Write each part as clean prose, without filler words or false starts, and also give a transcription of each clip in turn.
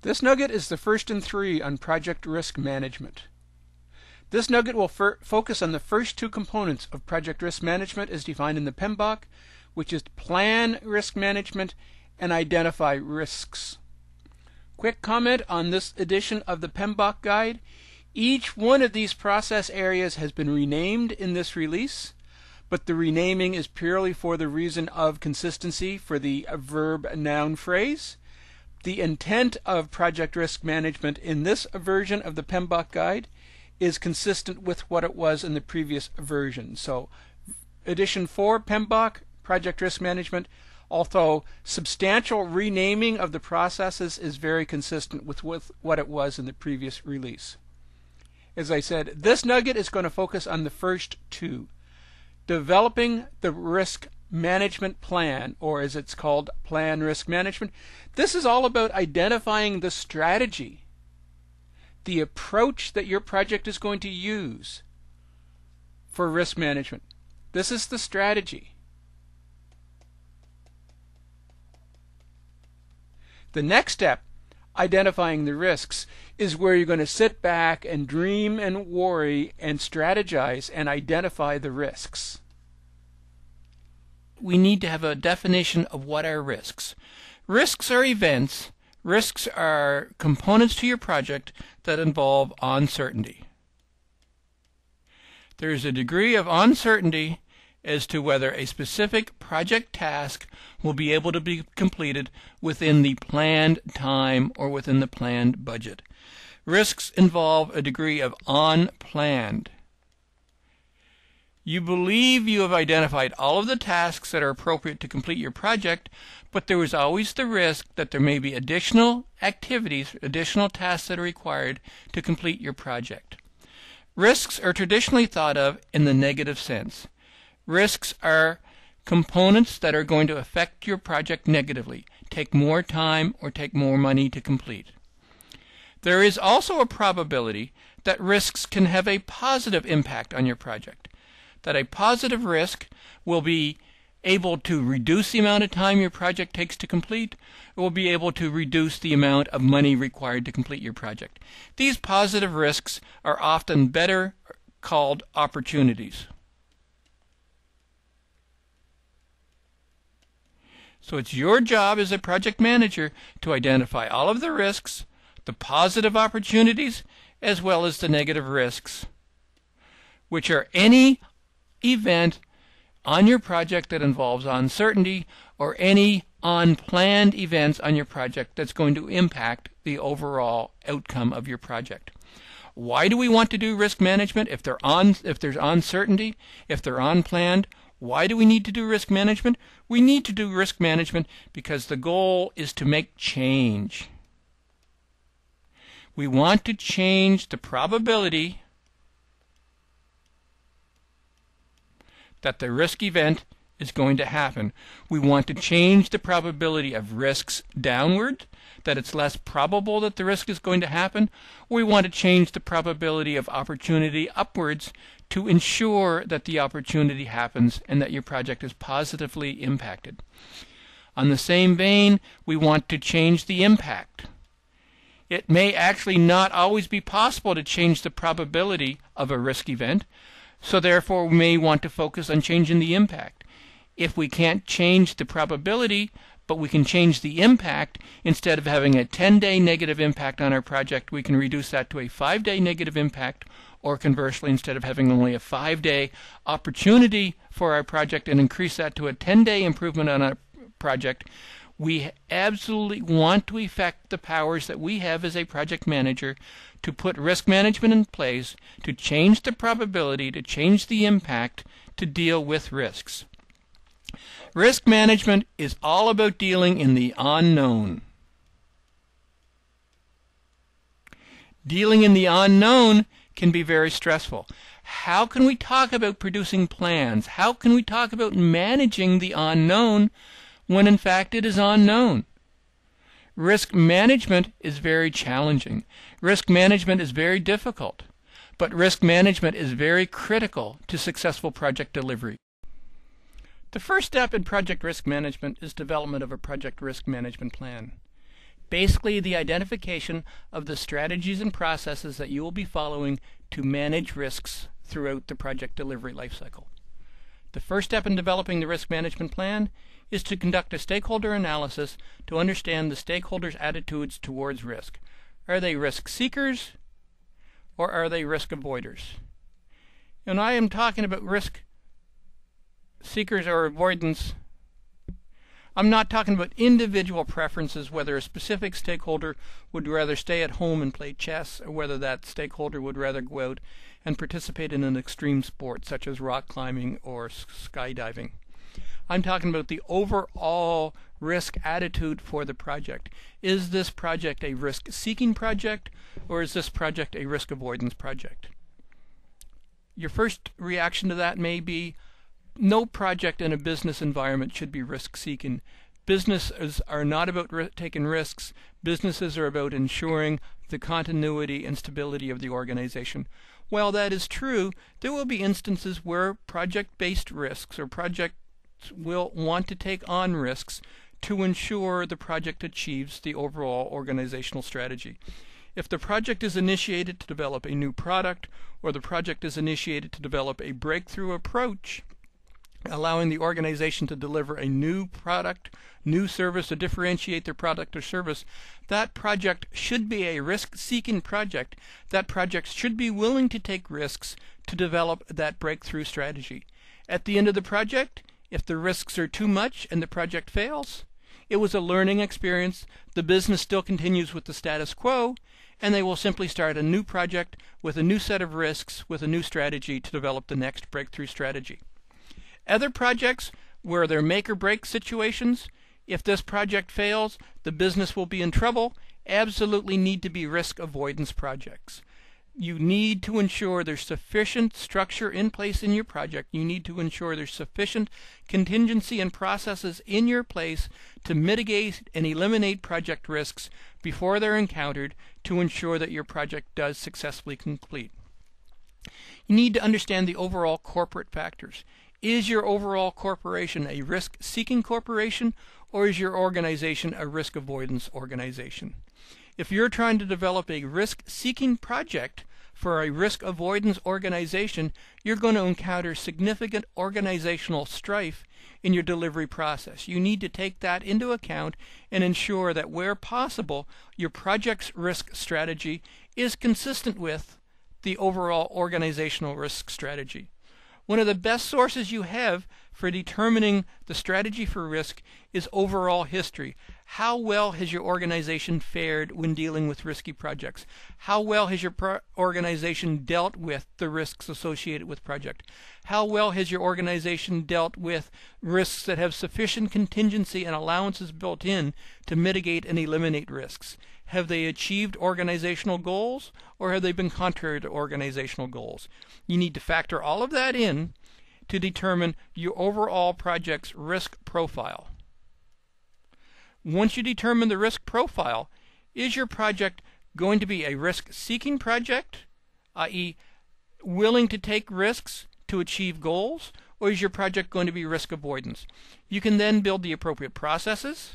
This nugget is the first in 3 on project risk management. This nugget will focus on the first 2 components of project risk management as defined in the PMBOK, which is plan risk management and identify risks. Quick comment on this edition of the PMBOK guide. Each one of these process areas has been renamed in this release, but the renaming is purely for the reason of consistency for the verb-noun phrase. The intent of project risk management in this version of the PMBOK guide is consistent with what it was in the previous version. So edition 4 PMBOK, project risk management, although substantial renaming of the processes is very consistent with what it was in the previous release. As I said, this nugget is going to focus on the first 2. Developing the risk management plan, or as it's called, plan risk management. This is all about identifying the strategy, the approach that your project is going to use for risk management. This is the strategy. The next step, identifying the risks, is where you're going to sit back and dream and worry and strategize and identify the risks. We need to have a definition of what are risks. Risks are events. Risks are components to your project that involve uncertainty. There is a degree of uncertainty as to whether a specific project task will be able to be completed within the planned time or within the planned budget. Risks involve a degree of unplanned. You believe you have identified all of the tasks that are appropriate to complete your project, but there is always the risk that there may be additional activities, additional tasks that are required to complete your project. Risks are traditionally thought of in the negative sense. Risks are components that are going to affect your project negatively, take more time or take more money to complete. There is also a probability that risks can have a positive impact on your project, that a positive risk will be able to reduce the amount of time your project takes to complete, or will be able to reduce the amount of money required to complete your project. These positive risks are often better called opportunities. So it's your job as a project manager to identify all of the risks, the positive opportunities, as well as the negative risks, which are any event on your project that involves uncertainty or any unplanned events on your project that's going to impact the overall outcome of your project. Why do we want to do risk management if there's uncertainty, if they're unplanned? Why do we need to do risk management? We need to do risk management because the goal is to make change. We want to change the probability that the risk event is going to happen. We want to change the probability of risks downward, that it's less probable that the risk is going to happen. We want to change the probability of opportunity upwards to ensure that the opportunity happens and that your project is positively impacted. On the same vein, we want to change the impact. It may actually not always be possible to change the probability of a risk event, so therefore we may want to focus on changing the impact. If we can't change the probability, but we can change the impact, instead of having a 10-day negative impact on our project, we can reduce that to a 5-day negative impact, or conversely, instead of having only a 5-day opportunity for our project and increase that to a 10-day improvement on our project. We absolutely want to effect the powers that we have as a project manager to put risk management in place, to change the probability, to change the impact, to deal with risks. Risk management is all about dealing in the unknown. Dealing in the unknown can be very stressful. How can we talk about producing plans? How can we talk about managing the unknown when in fact it is unknown? Risk management is very challenging. Risk management is very difficult. But risk management is very critical to successful project delivery. The first step in project risk management is development of a project risk management plan. Basically, the identification of the strategies and processes that you will be following to manage risks throughout the project delivery lifecycle. The first step in developing the risk management plan is to conduct a stakeholder analysis to understand the stakeholders' attitudes towards risk. Are they risk seekers or are they risk avoiders? When I am talking about risk seekers or avoidance, I'm not talking about individual preferences, whether a specific stakeholder would rather stay at home and play chess, or whether that stakeholder would rather go out and participate in an extreme sport such as rock climbing or skydiving. I'm talking about the overall risk attitude for the project. Is this project a risk-seeking project, or is this project a risk avoidance project? Your first reaction to that may be, no project in a business environment should be risk-seeking. Businesses are not about taking risks. Businesses are about ensuring the continuity and stability of the organization. While that is true, there will be instances where project-based risks or projects will want to take on risks to ensure the project achieves the overall organizational strategy. If the project is initiated to develop a new product, or the project is initiated to develop a breakthrough approach, allowing the organization to deliver a new product, new service, to differentiate their product or service, that project should be a risk-seeking project. That project should be willing to take risks to develop that breakthrough strategy. At the end of the project, if the risks are too much and the project fails, it was a learning experience. The business still continues with the status quo, and they will simply start a new project with a new set of risks, with a new strategy to develop the next breakthrough strategy. Other projects where they're make or break situations, if this project fails, the business will be in trouble, absolutely need to be risk avoidance projects. You need to ensure there's sufficient structure in place in your project. You need to ensure there's sufficient contingency and processes in your place to mitigate and eliminate project risks before they're encountered, to ensure that your project does successfully complete. You need to understand the overall corporate factors. Is your overall corporation a risk-seeking corporation, or is your organization a risk avoidance organization? If you're trying to develop a risk-seeking project for a risk avoidance organization, you're going to encounter significant organizational strife in your delivery process. You need to take that into account and ensure that where possible, your project's risk strategy is consistent with the overall organizational risk strategy. One of the best sources you have for determining the strategy for risk is overall history. How well has your organization fared when dealing with risky projects? How well has your organization dealt with the risks associated with project? How well has your organization dealt with risks that have sufficient contingency and allowances built in to mitigate and eliminate risks? Have they achieved organizational goals, or have they been contrary to organizational goals? You need to factor all of that in to determine your overall project's risk profile. Once you determine the risk profile, is your project going to be a risk-seeking project, i.e. willing to take risks to achieve goals, or is your project going to be risk avoidance? You can then build the appropriate processes.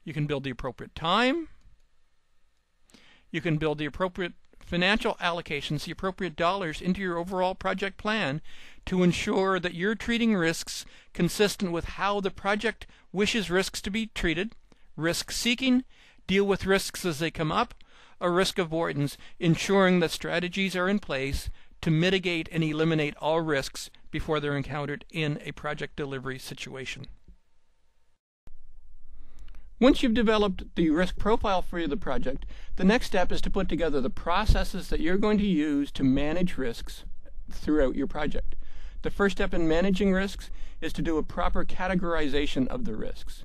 You can build the appropriate time. You can build the appropriate financial allocations, the appropriate dollars into your overall project plan to ensure that you're treating risks consistent with how the project wishes risks to be treated. Risk seeking, deal with risks as they come up, or risk avoidance, ensuring that strategies are in place to mitigate and eliminate all risks before they're encountered in a project delivery situation. Once you've developed the risk profile for the project, the next step is to put together the processes that you're going to use to manage risks throughout your project. The first step in managing risks is to do a proper categorization of the risks.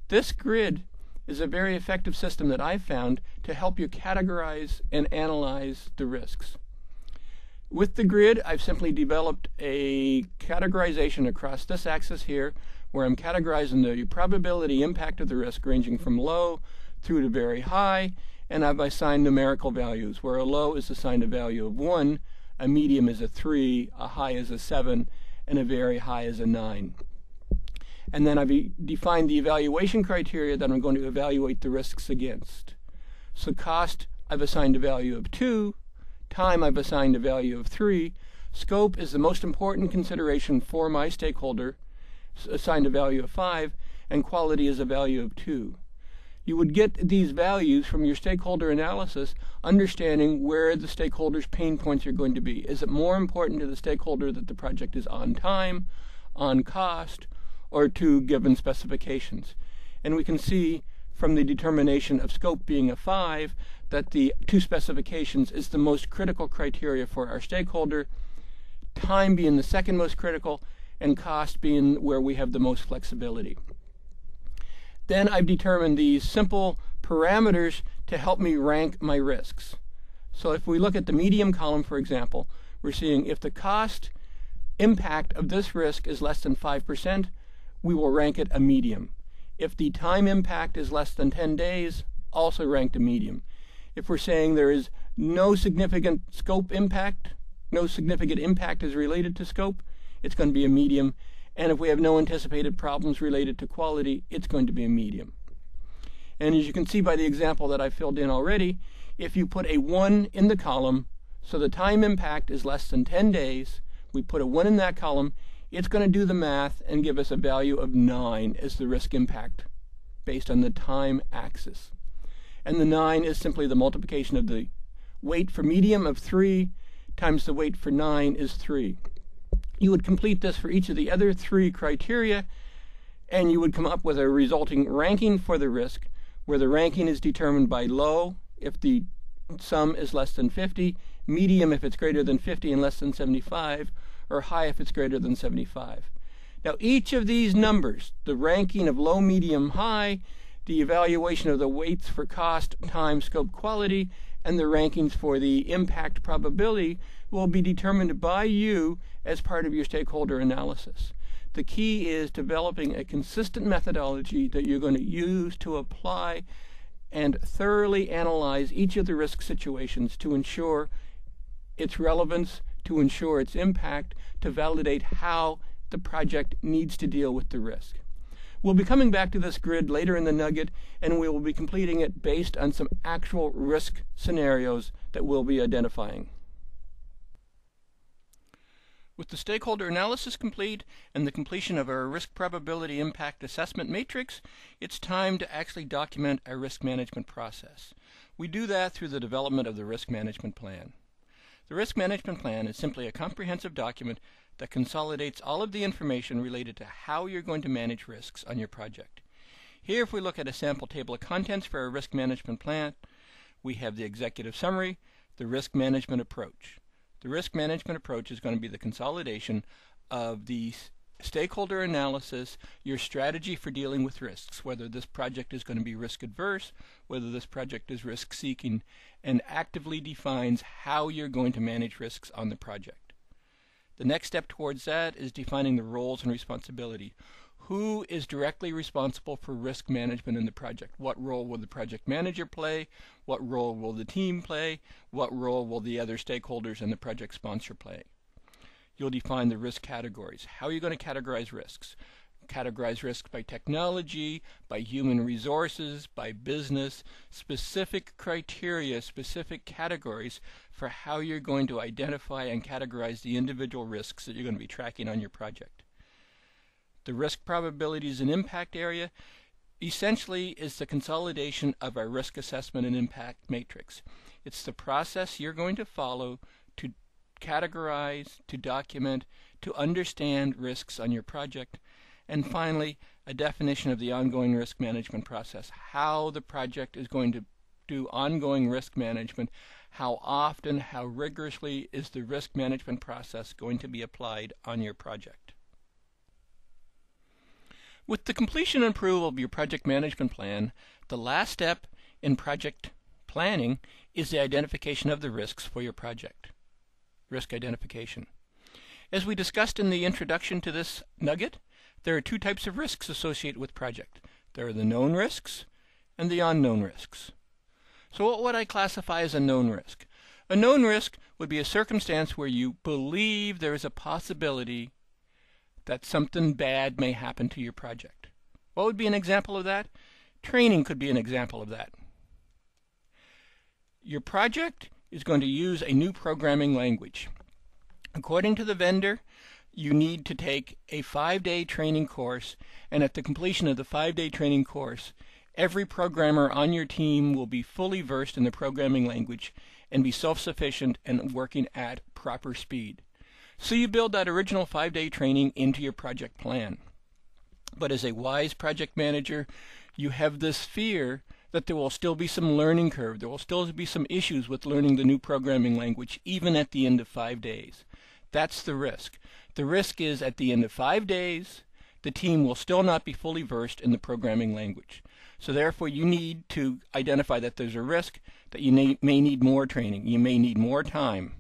This grid is a very effective system that I've found to help you categorize and analyze the risks. With the grid, I've simply developed a categorization across this axis here, where I'm categorizing the probability impact of the risk ranging from low through to very high, and I've assigned numerical values, where a low is assigned a value of 1, a medium is a 3, a high is a 7, and a very high is a 9. And then I've defined the evaluation criteria that I'm going to evaluate the risks against. So cost, I've assigned a value of 2. Time, I've assigned a value of 3. Scope is the most important consideration for my stakeholder, assigned a value of 5. And quality is a value of 2. You would get these values from your stakeholder analysis, understanding where the stakeholder's pain points are going to be. Is it more important to the stakeholder that the project is on time, on cost, or to given specifications? And we can see from the determination of scope being a 5 that the 2 specifications is the most critical criteria for our stakeholder, time being the second most critical, and cost being where we have the most flexibility. Then I've determined these simple parameters to help me rank my risks. So if we look at the medium column, for example, we're seeing if the cost impact of this risk is less than 5%, we will rank it a medium. If the time impact is less than 10 days, also ranked a medium. If we're saying there is no significant scope impact, no significant impact is related to scope, it's going to be a medium. And if we have no anticipated problems related to quality, it's going to be a medium. And as you can see by the example that I filled in already, if you put a 1 in the column, so the time impact is less than 10 days, we put a 1 in that column, it's going to do the math and give us a value of 9 as the risk impact based on the time axis. And the 9 is simply the multiplication of the weight for medium of 3 times the weight for 9 is 3. You would complete this for each of the other 3 criteria, and you would come up with a resulting ranking for the risk, where the ranking is determined by low if the sum is less than 50, medium if it's greater than 50 and less than 75, or high if it's greater than 75. Now each of these numbers, the ranking of low, medium, high, the evaluation of the weights for cost, time, scope, quality, and the rankings for the impact probability will be determined by you as part of your stakeholder analysis. The key is developing a consistent methodology that you're going to use to apply and thoroughly analyze each of the risk situations to ensure its relevance, to ensure its impact, to validate how the project needs to deal with the risk. We'll be coming back to this grid later in the nugget, and we will be completing it based on some actual risk scenarios that we'll be identifying. With the stakeholder analysis complete and the completion of our risk probability impact assessment matrix, it's time to actually document our risk management process. We do that through the development of the risk management plan. The risk management plan is simply a comprehensive document that consolidates all of the information related to how you're going to manage risks on your project. Here, if we look at a sample table of contents for our risk management plan, we have the executive summary, the risk management approach. The risk management approach is going to be the consolidation of the stakeholder analysis, your strategy for dealing with risks, whether this project is going to be risk adverse, whether this project is risk seeking, and actively defines how you're going to manage risks on the project. The next step towards that is defining the roles and responsibility. Who is directly responsible for risk management in the project? What role will the project manager play? What role will the team play? What role will the other stakeholders and the project sponsor play? You'll define the risk categories. How are you going to categorize risks? Categorize risks by technology, by human resources, by business, specific criteria, specific categories for how you're going to identify and categorize the individual risks that you're going to be tracking on your project. The risk probabilities and impact area essentially is the consolidation of our risk assessment and impact matrix. It's the process you're going to follow to categorize, to document, to understand risks on your project. And finally, a definition of the ongoing risk management process, how the project is going to do ongoing risk management, how often, how rigorously is the risk management process going to be applied on your project. With the completion and approval of your project management plan, the last step in project planning is the identification of the risks for your project. Risk identification. As we discussed in the introduction to this nugget, there are 2 types of risks associated with project. There are the known risks and the unknown risks. So what would I classify as a known risk? A known risk would be a circumstance where you believe there is a possibility that something bad may happen to your project. What would be an example of that? Training could be an example of that. Your project is going to use a new programming language. According to the vendor, you need to take a 5-day training course, and at the completion of the 5-day training course, every programmer on your team will be fully versed in the programming language and be self-sufficient and working at proper speed. So you build that original 5-day training into your project plan. But as a wise project manager, you have this fear that there will still be some learning curve. There will still be some issues with learning the new programming language even at the end of 5 days. That's the risk. The risk is at the end of 5 days, the team will still not be fully versed in the programming language. So therefore you need to identify that there's a risk that you may need more training. You may need more time.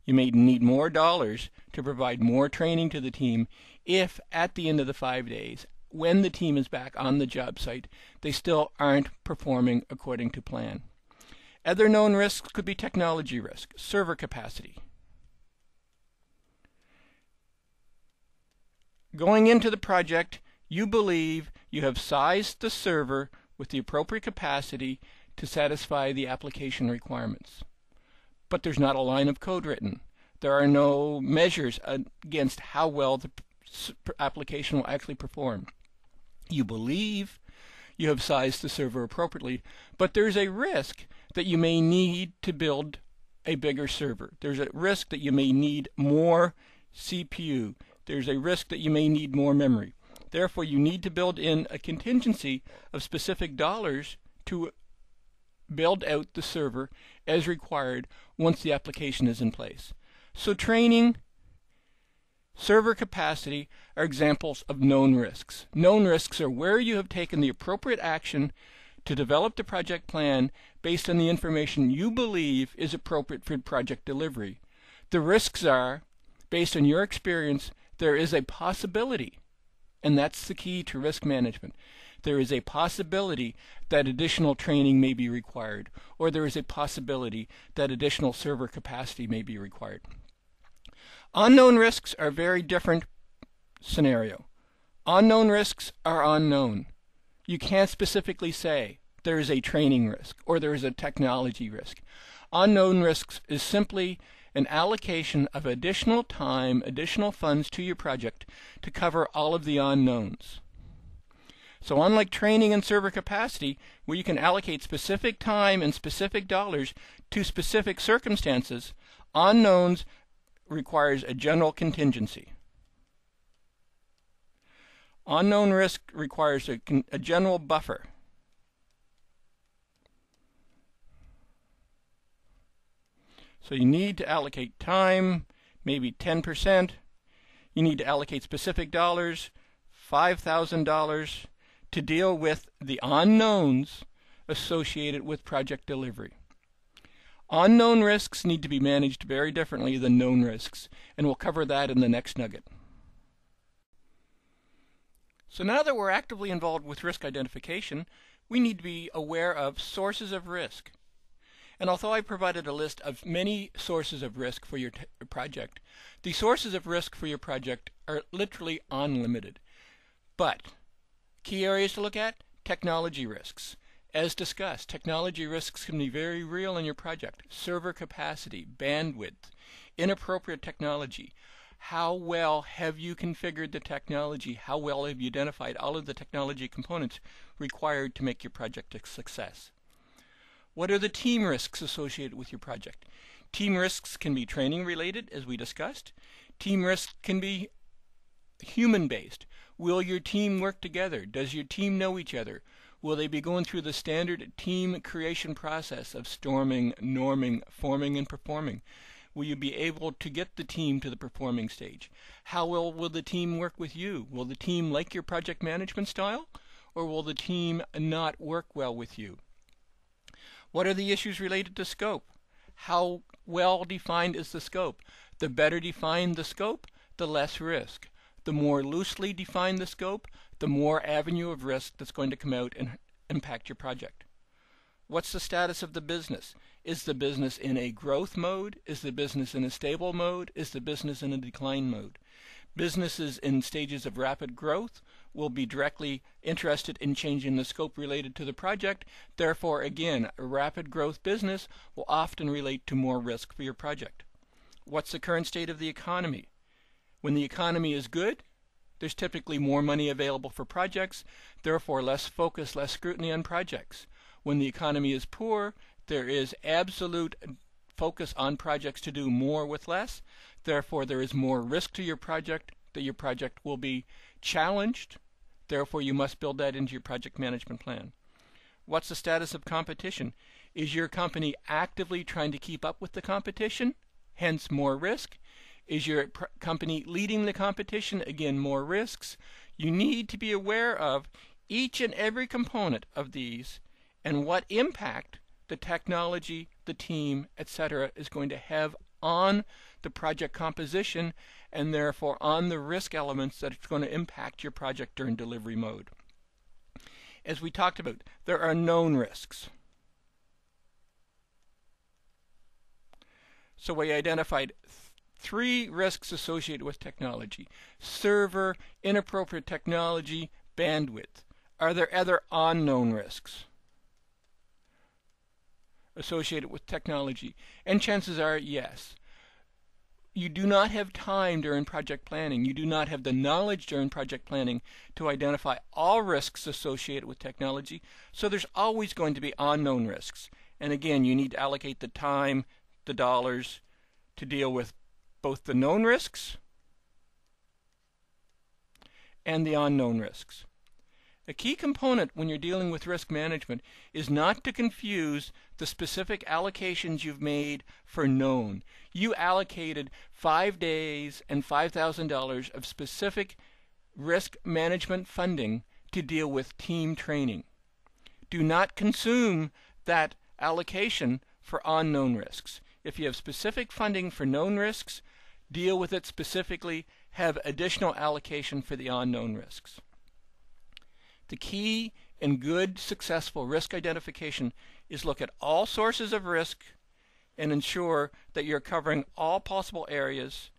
You may need more dollars to provide more training to the team if at the end of the 5 days, when the team is back on the job site, they still aren't performing according to plan. Other known risks could be technology risk, server capacity. Going into the project, you believe you have sized the server with the appropriate capacity to satisfy the application requirements. But there's not a line of code written. There are no measures against how well the application will actually perform. You believe you have sized the server appropriately, but there's a risk that you may need to build a bigger server. There's a risk that you may need more CPU. There's a risk that you may need more memory. Therefore, you need to build in a contingency of specific dollars to build out the server as required once the application is in place. So training, server capacity are examples of known risks. Known risks are where you have taken the appropriate action to develop the project plan based on the information you believe is appropriate for project delivery. The risks are, based on your experience, there is a possibility, and that's the key to risk management. There is a possibility that additional training may be required, or there is a possibility that additional server capacity may be required. Unknown risks are a very different scenario. Unknown risks are unknown. You can't specifically say there is a training risk or there is a technology risk. Unknown risks is simply an allocation of additional time, additional funds to your project to cover all of the unknowns. So unlike training and server capacity, where you can allocate specific time and specific dollars to specific circumstances, unknowns requires a general contingency. Unknown risk requires a general buffer. So you need to allocate time, maybe 10%. You need to allocate specific dollars, $5,000, to deal with the unknowns associated with project delivery. Unknown risks need to be managed very differently than known risks, and we'll cover that in the next nugget. So now that we're actively involved with risk identification, we need to be aware of sources of risk. And although I provided a list of many sources of risk for your project, the sources of risk for your project are literally unlimited. But key areas to look at: technology risks. As discussed, technology risks can be very real in your project. Server capacity, bandwidth, inappropriate technology. How well have you configured the technology? How well have you identified all of the technology components required to make your project a success? What are the team risks associated with your project? Team risks can be training related, as we discussed. Team risks can be human based. Will your team work together? Does your team know each other? Will they be going through the standard team creation process of storming, norming, forming, and performing? Will you be able to get the team to the performing stage? How well will the team work with you? Will the team like your project management style, or will the team not work well with you? What are the issues related to scope? How well defined is the scope? The better defined the scope, the less risk. The more loosely defined the scope, the more avenue of risk that's going to come out and impact your project. What's the status of the business? Is the business in a growth mode? Is the business in a stable mode? Is the business in a decline mode? Businesses in stages of rapid growth will be directly interested in changing the scope related to the project. Therefore, again, a rapid growth business will often relate to more risk for your project. What's the current state of the economy? When the economy is good, there's typically more money available for projects, therefore less focus, less scrutiny on projects. When the economy is poor, there is absolute focus on projects to do more with less. Therefore, there is more risk to your project, that your project will be challenged. Therefore, you must build that into your project management plan. What's the status of competition? Is your company actively trying to keep up with the competition? Hence, more risk. Is your company leading the competition? Again, more risks. You need to be aware of each and every component of these and what impact the technology, the team, etc. is going to have on the project composition and therefore on the risk elements that it's going to impact your project during delivery mode. As we talked about, there are known risks. So we identified 3 risks associated with technology: server, inappropriate technology, bandwidth. Are there other unknown risks associated with technology? And chances are yes. You do not have time during project planning, you do not have the knowledge during project planning to identify all risks associated with technology, so there's always going to be unknown risks. And again, you need to allocate the time, the dollars to deal with both the known risks and the unknown risks. A key component when you're dealing with risk management is not to confuse the specific allocations you've made for known. You allocated 5 days and $5,000 of specific risk management funding to deal with team training. Do not consume that allocation for unknown risks. If you have specific funding for known risks, deal with it specifically, have additional allocation for the unknown risks. The key in good, successful risk identification is look at all sources of risk and ensure that you're covering all possible areas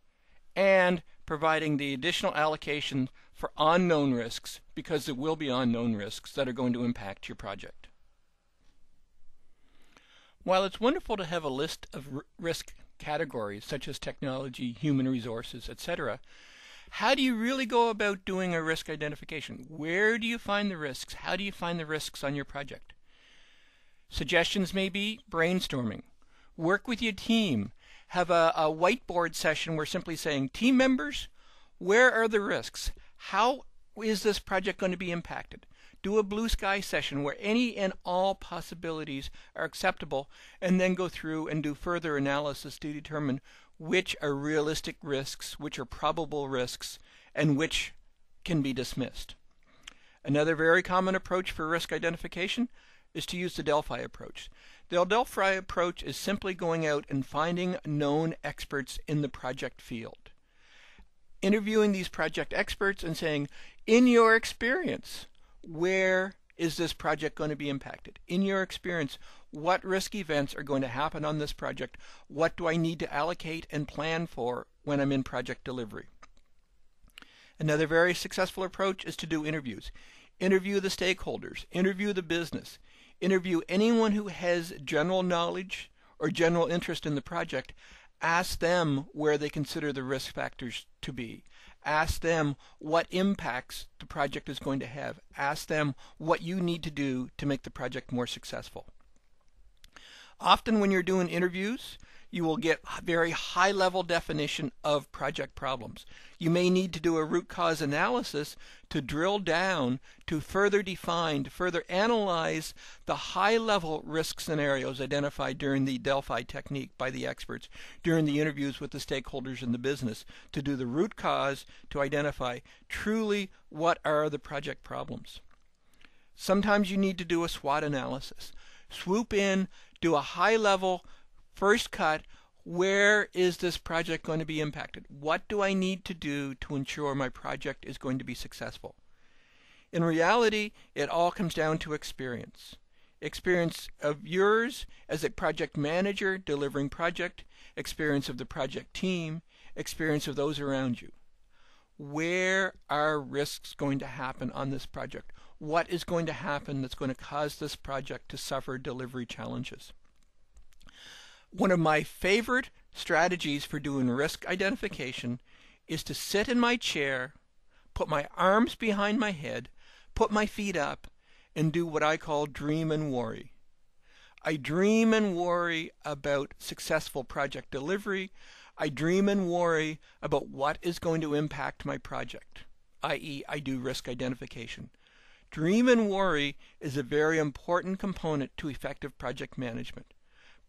and providing the additional allocation for unknown risks, because there will be unknown risks that are going to impact your project. While it's wonderful to have a list of risk categories such as technology, human resources, etc., how do you really go about doing a risk identification? Where do you find the risks? How do you find the risks on your project? Suggestions may be brainstorming. Work with your team. Have a whiteboard session where simply saying, team members, where are the risks? How is this project going to be impacted? Do a blue sky session where any and all possibilities are acceptable, and then go through and do further analysis to determine which are realistic risks, which are probable risks, and which can be dismissed. Another very common approach for risk identification is to use the Delphi approach. The Delphi approach is simply going out and finding known experts in the project field. Interviewing these project experts and saying, in your experience, where is this project going to be impacted? In your experience, what risk events are going to happen on this project? What do I need to allocate and plan for when I'm in project delivery? Another very successful approach is to do interviews. Interview the stakeholders, interview the business, interview anyone who has general knowledge or general interest in the project. Ask them where they consider the risk factors to be. Ask them what impacts the project is going to have. Ask them what you need to do to make the project more successful. Often when you're doing interviews, you will get a very high-level definition of project problems. You may need to do a root cause analysis to drill down, to further define, to further analyze the high-level risk scenarios identified during the Delphi technique by the experts, during the interviews with the stakeholders in the business, to do the root cause, to identify truly what are the project problems. Sometimes you need to do a SWOT analysis. Swoop in, do a high-level first cut. Where is this project going to be impacted? What do I need to do to ensure my project is going to be successful? In reality, it all comes down to experience. Experience of yours as a project manager delivering project, experience of the project team, experience of those around you. where are risks going to happen on this project? What is going to happen that's going to cause this project to suffer delivery challenges? One of my favorite strategies for doing risk identification is to sit in my chair, put my arms behind my head, put my feet up, and do what I call dream and worry. I dream and worry about successful project delivery. I dream and worry about what is going to impact my project, i.e., I do risk identification. Dream and worry is a very important component to effective project management.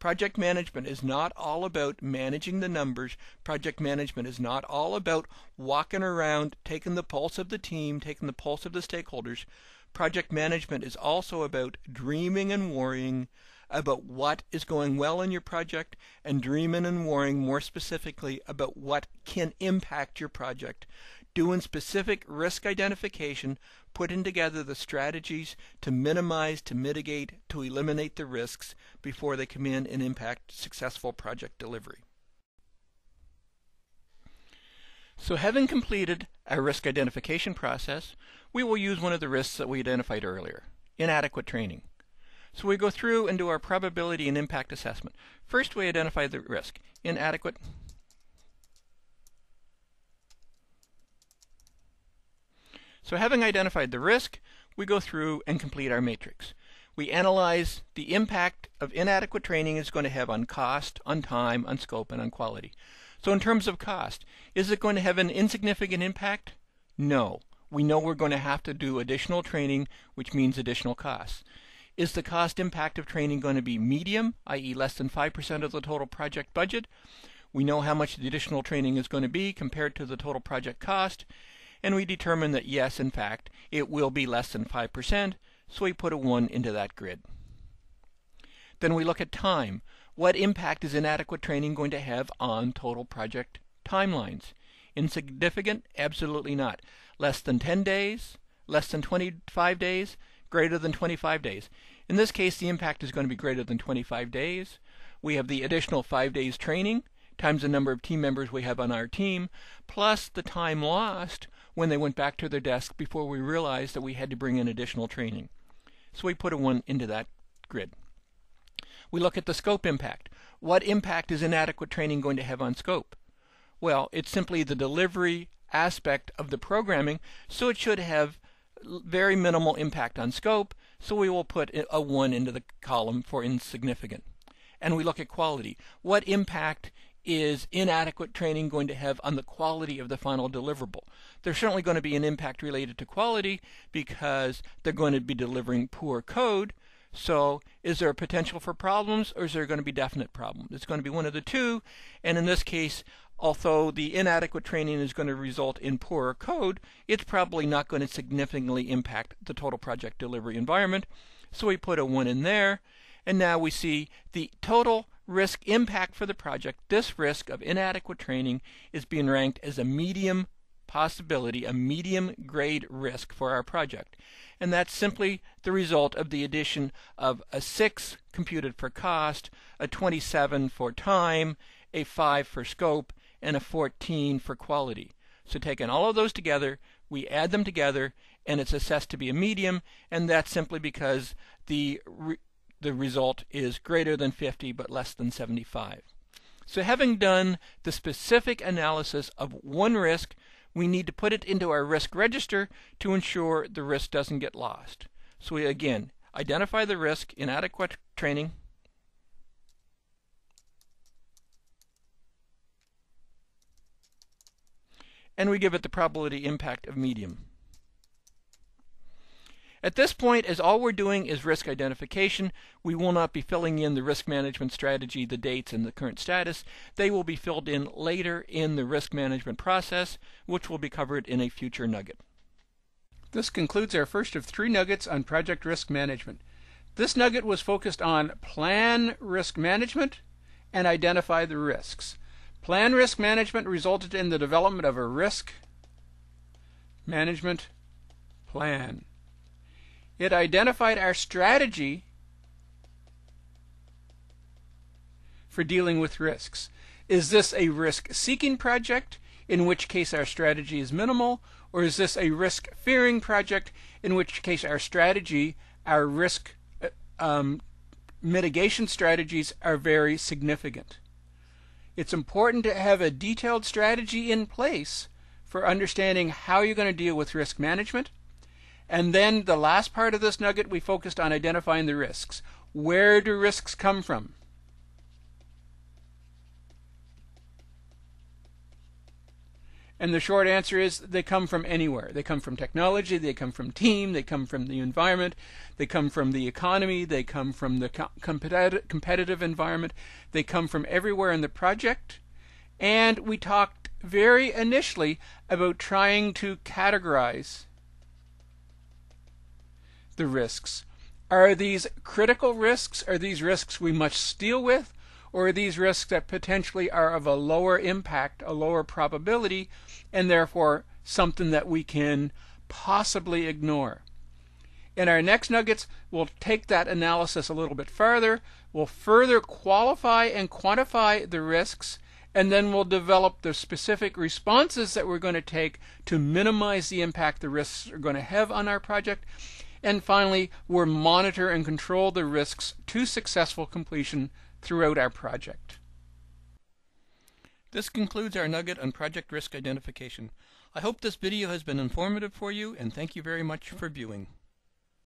Project management is not all about managing the numbers. Project management is not all about walking around, taking the pulse of the team, taking the pulse of the stakeholders. Project management is also about dreaming and worrying about what is going well in your project, and dreaming and worrying more specifically about what can impact your project. Doing specific risk identification, putting together the strategies to minimize, to mitigate, to eliminate the risks before they come in and impact successful project delivery. So having completed our risk identification process, we will use one of the risks that we identified earlier, inadequate training. So we go through and do our probability and impact assessment. First, we identify the risk, inadequate. So having identified the risk, we go through and complete our matrix. We analyze the impact of inadequate training is going to have on cost, on time, on scope, and on quality. So in terms of cost, is it going to have an insignificant impact? No. We know we're going to have to do additional training, which means additional costs. Is the cost impact of training going to be medium, i.e. less than 5% of the total project budget? We know how much the additional training is going to be compared to the total project cost, and we determine that yes, in fact, it will be less than 5%, so we put a 1 into that grid. Then we look at time. What impact is inadequate training going to have on total project timelines? Insignificant? Absolutely not. Less than 10 days? Less than 25 days? Greater than 25 days. In this case, the impact is going to be greater than 25 days. We have the additional 5 days training times the number of team members we have on our team, plus the time lost when they went back to their desk before we realized that we had to bring in additional training. So we put a 1 into that grid. We look at the scope impact. What impact is inadequate training going to have on scope? Well, it's simply the delivery aspect of the programming, so it should have very minimal impact on scope, so we will put a 1 into the column for insignificant. And we look at quality. What impact is inadequate training going to have on the quality of the final deliverable? There's certainly going to be an impact related to quality because they're going to be delivering poor code. So is there a potential for problems, or is there going to be definite problems? It's going to be one of the two, and in this case, although the inadequate training is going to result in poorer code, it's probably not going to significantly impact the total project delivery environment. So we put a 1 in there, and now we see the total risk impact for the project. This risk of inadequate training is being ranked as a medium possibility, a medium grade risk for our project. And that's simply the result of the addition of a 6 computed for cost, a 27 for time, a 5 for scope, and a 14 for quality. So taking all of those together, we add them together, and it's assessed to be a medium, and that's simply because the result is greater than 50 but less than 75. So having done the specific analysis of one risk, we need to put it into our risk register to ensure the risk doesn't get lost. So we again identify the risk, inadequate training, and we give it the probability impact of medium. At this point, as all we're doing is risk identification, we will not be filling in the risk management strategy, the dates, and the current status. They will be filled in later in the risk management process, which will be covered in a future nugget. This concludes our first of 3 nuggets on project risk management. This nugget was focused on plan risk management and identify the risks. Plan risk management resulted in the development of a risk management plan. It identified our strategy for dealing with risks. Is this a risk-seeking project? in which case our strategy is minimal, or is this a risk-fearing project, in which case our strategy, our risk mitigation strategies are very significant. It's important to have a detailed strategy in place for understanding how you're going to deal with risk management. And then the last part of this nugget, we focused on identifying the risks. Where do risks come from? And the short answer is they come from anywhere. They come from technology, they come from team, they come from the environment, they come from the economy, they come from the competitive environment, they come from everywhere in the project. And we talked very initially about trying to categorize the risks. Are these critical risks? Are these risks we must deal with? Or are these risks that potentially are of a lower impact, a lower probability, and therefore something that we can possibly ignore? In our next nuggets, we'll take that analysis a little bit further. We'll further qualify and quantify the risks, and then we'll develop the specific responses that we're going to take to minimize the impact the risks are going to have on our project. And finally, we'll monitor and control the risks to successful completion throughout our project. This concludes our nugget on project risk identification. I hope this video has been informative for you, and thank you very much for viewing.